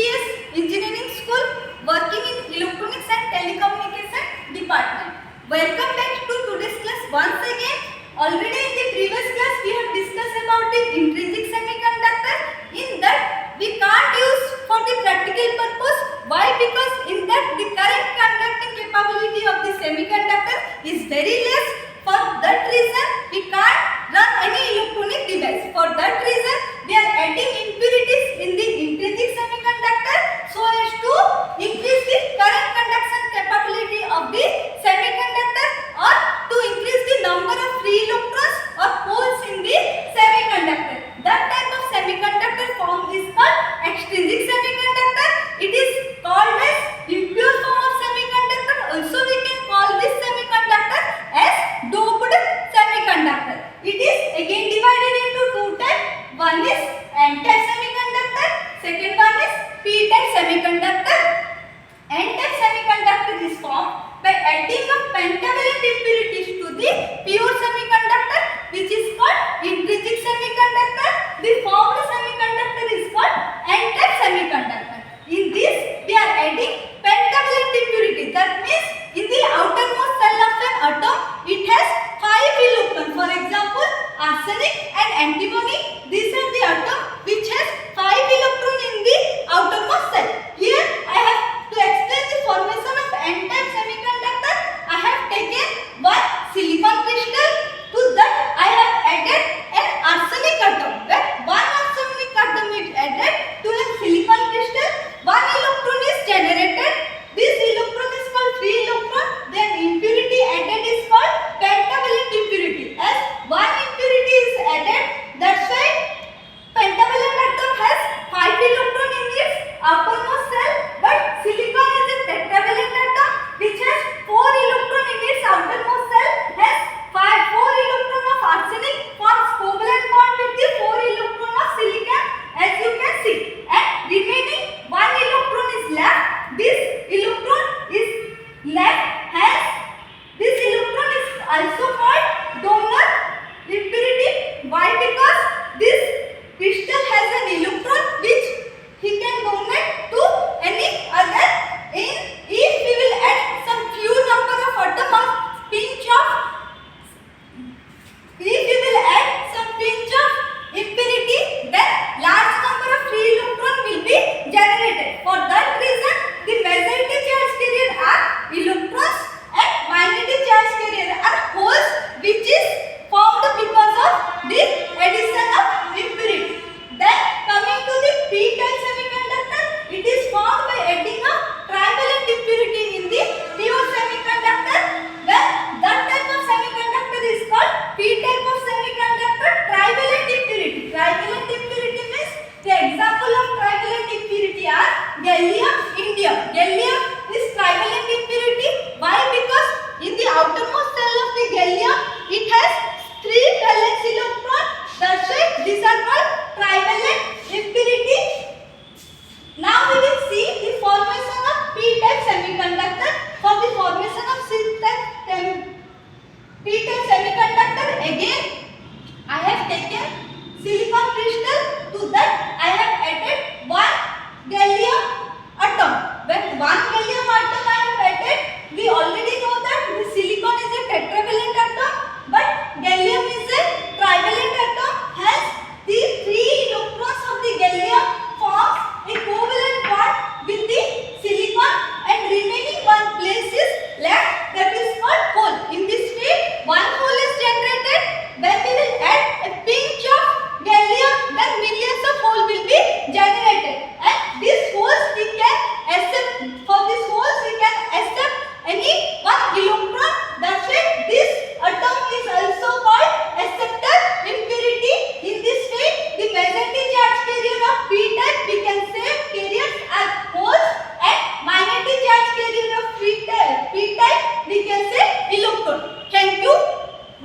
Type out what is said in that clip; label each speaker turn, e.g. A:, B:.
A: ECS Engineering School, working in Electronics and Telecommunication Department. Welcome back to today's class once again. Already in the previous class we have discussed about the intrinsic semiconductor. In that we can't use for the practical purpose. Why? Because in that the current conducting capability of the semiconductor is very less. For that reason we can't run any electronic device. For that reason we are adding impurities in the intrinsic semiconductor so as to increase the current conduction capability of the semiconductor or to increase the number of free electrons or holes in the semiconductor. That type of semiconductor form is called extrinsic semiconductor. It is called as impure form of semiconductor. Also we can call this semiconductor as doped semiconductor. It is again divided into two types. One is N-type semiconductor, second one is P-type semiconductor. N-type semiconductor is formed by adding of pentavalent impurities to the pure semiconductor, which is called intrinsic semiconductor. The formed semiconductor is called N-type semiconductor. In this we are adding pentavalent impurities. That means in the outermost cell of an atom it has 5 electrons. For example, arsenic and antimony, these are the atoms which has